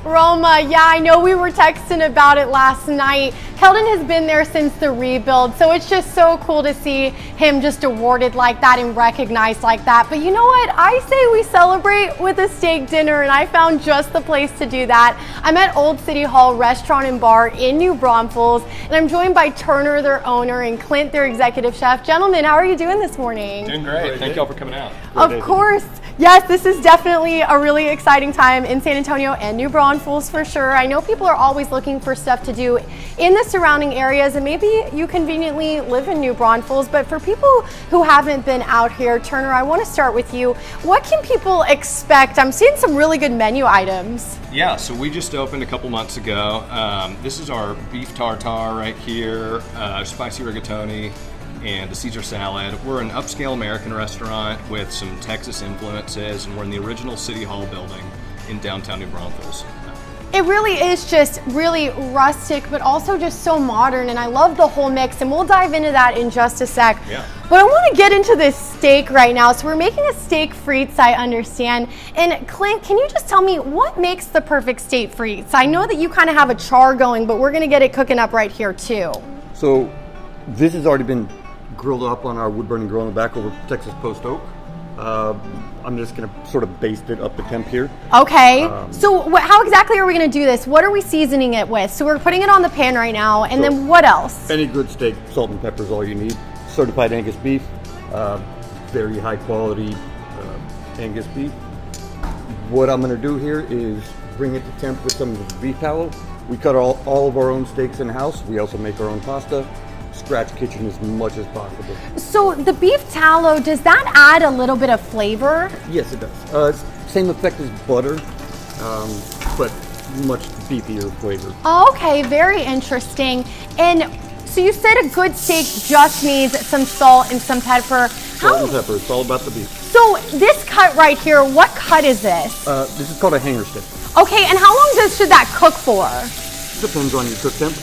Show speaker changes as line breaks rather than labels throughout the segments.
Roma, yeah, I know we were texting about it last night. Keldon has been there since the rebuild, so it's just so cool to see him just awarded like that and recognized like that. But you know what? I say we celebrate with a steak dinner, and I found just the place to do that. I'm at Old City Hall Restaurant and Bar in New Braunfels, and I'm joined by Turner, their owner, and Clint, their executive chef. Gentlemen, how are you doing this morning?
Doing great. Thank you all for coming out.
Of course. Yes, this is definitely a really exciting time in San Antonio and New Braunfels for sure. I know people are always looking for stuff to do in the surrounding areas, and maybe you conveniently live in New Braunfels, but for people who haven't been out here, Turner, I want to start with you. What can people expect? I'm seeing some really good menu items.
Yeah, so we just opened a couple months ago. This is our beef tartare right here, spicy rigatoni, and a Caesar salad. We're an upscale American restaurant with some Texas influences, and we're in the original City Hall building in downtown New Braunfels.
It really is just really rustic, but also just so modern, and I love the whole mix, and we'll dive into that in just a sec.
Yeah.
But I want to get into this steak right now. So we're making a steak frites, I understand. And Clint, can you just tell me what makes the perfect steak frites? I know that you kind of have a char going, but we're going to get it cooking up right here too.
So this has already been grilled up on our wood burning grill in the back over Texas post oak. I'm just going to sort of baste it up to temp here.
Okay. How exactly are we going to do this? What are we seasoning it with? So we're putting it on the pan right now, and then what else?
Any good steak, salt and pepper is all you need. Certified Angus beef, very high quality Angus beef. What I'm going to do here is bring it to temp with some of the beef tallow. We cut all of our own steaks in-house. We also make our own pasta. Scratch kitchen as much as possible.
So the beef tallow, does that add a little bit of flavor?
Yes, it does. Same effect as butter, but much beefier flavor.
Okay, very interesting. And so you said a good steak just needs some salt and some pepper.
Salt and pepper, it's all about the beef.
So this cut right here, what cut is this?
This is called a hanger steak.
Okay, and how long should that cook for?
Depends on your cook temp.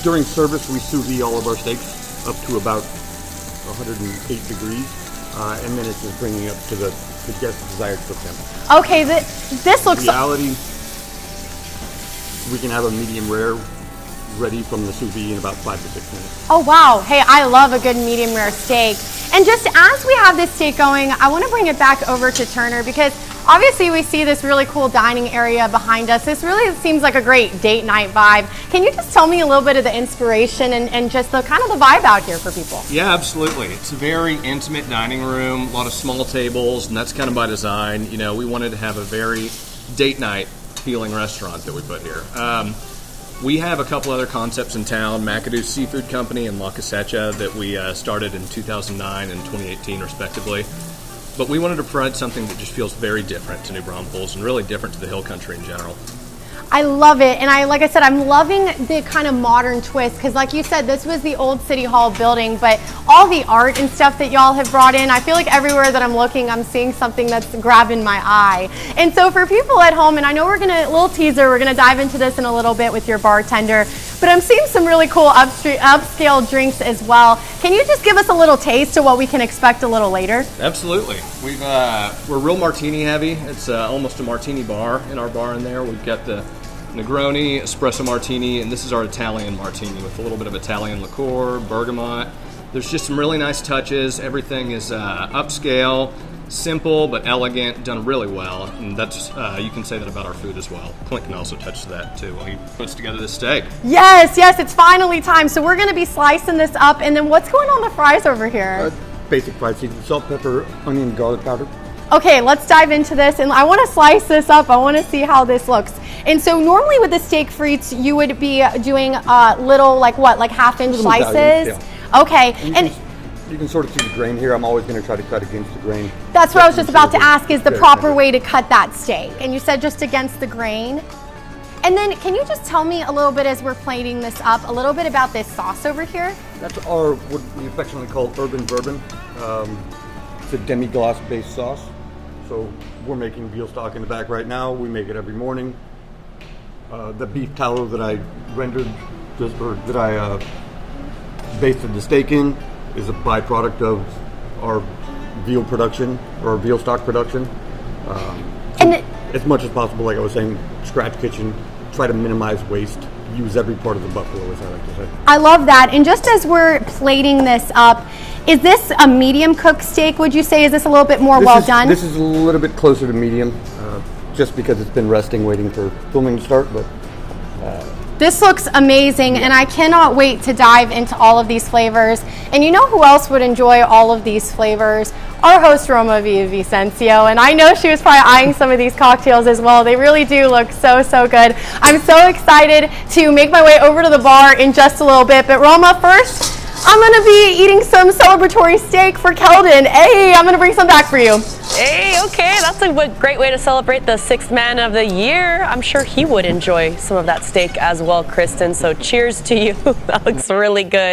During service, we sous vide all of our steaks up to about 108 degrees, and then it's just bringing up to the guest's desired cook temp.
Okay, this looks...
In reality, we can have a medium rare ready from the sous vide in about 5 to 6 minutes.
Oh wow, hey, I love a good medium rare steak. And just as we have this steak going, I want to bring it back over to Turner because obviously we see this really cool dining area behind us. This really seems like a great date night vibe. Can you just tell me a little bit of the inspiration and just the kind of the vibe out here for people?
Yeah, absolutely. It's a very intimate dining room, a lot of small tables, and that's kind of by design. You know, we wanted to have a very date night feeling restaurant that we put here. We have a couple other concepts in town, McAdoo's Seafood Company and La Cosecha, that we started in 2009 and 2018 respectively. But we wanted to provide something that just feels very different to New Braunfels and really different to the Hill Country in general.
I love it, and like I said, I'm loving the kind of modern twist because like you said, this was the old City Hall building, but all the art and stuff that y'all have brought in, I feel like everywhere that I'm looking, I'm seeing something that's grabbing my eye. And so for people at home, and I know we're little teaser, we're gonna dive into this in a little bit with your bartender, but I'm seeing some really cool upscale drinks as well. Can you just give us a little taste of what we can expect a little later?
Absolutely. We're real martini heavy. It's almost a martini bar in our bar in there. We've got the Negroni, espresso martini, and this is our Italian martini with a little bit of Italian liqueur, bergamot. There's just some really nice touches. Everything is upscale, simple but elegant, done really well, and that's you can say that about our food as well. Clint can also touch that too while he puts together this steak.
Yes, it's finally time. So we're going to be slicing this up, and then what's going on the fries over here?
Basic fried seafood, salt, pepper, onion, garlic powder.
Okay, let's dive into this, and I want to slice this up. I want to see how this looks. And so normally with the steak frites, you would be doing little, like half-inch slices?
Yeah.
Okay.
And you can sort of see the grain here. I'm always going to try to cut against the grain.
That's what I was just about to ask, is the proper way to cut that steak. And you said just against the grain. And then can you just tell me a little bit as we're plating this up, a little bit about this sauce over here?
That's our, what we affectionately call urban bourbon. It's a demi-glace based sauce. So we're making veal stock in the back right now. We make it every morning. The beef tallow that I rendered, basted the steak in, is a byproduct of our veal production, or our veal stock production. as much as possible, like I was saying, scratch kitchen, try to minimize waste, use every part of the buffalo, as I like to say.
I love that. And just as we're plating this up, is this a medium cooked steak, would you say? Is this a little bit more done?
This is a little bit closer to medium, just because it's been resting, waiting for filming to start, but
this looks amazing, and I cannot wait to dive into all of these flavors. And you know who else would enjoy all of these flavors? Our host, Roma Villavicencio, and I know she was probably eyeing some of these cocktails as well. They really do look so, so good. I'm so excited to make my way over to the bar in just a little bit, but Roma, first, I'm gonna be eating some celebratory steak for Keldon. Hey, I'm gonna bring some back for you.
Hey, okay, that's a great way to celebrate the 6th man of the year. I'm sure he would enjoy some of that steak as well, Kristen. So cheers to you. That looks really good.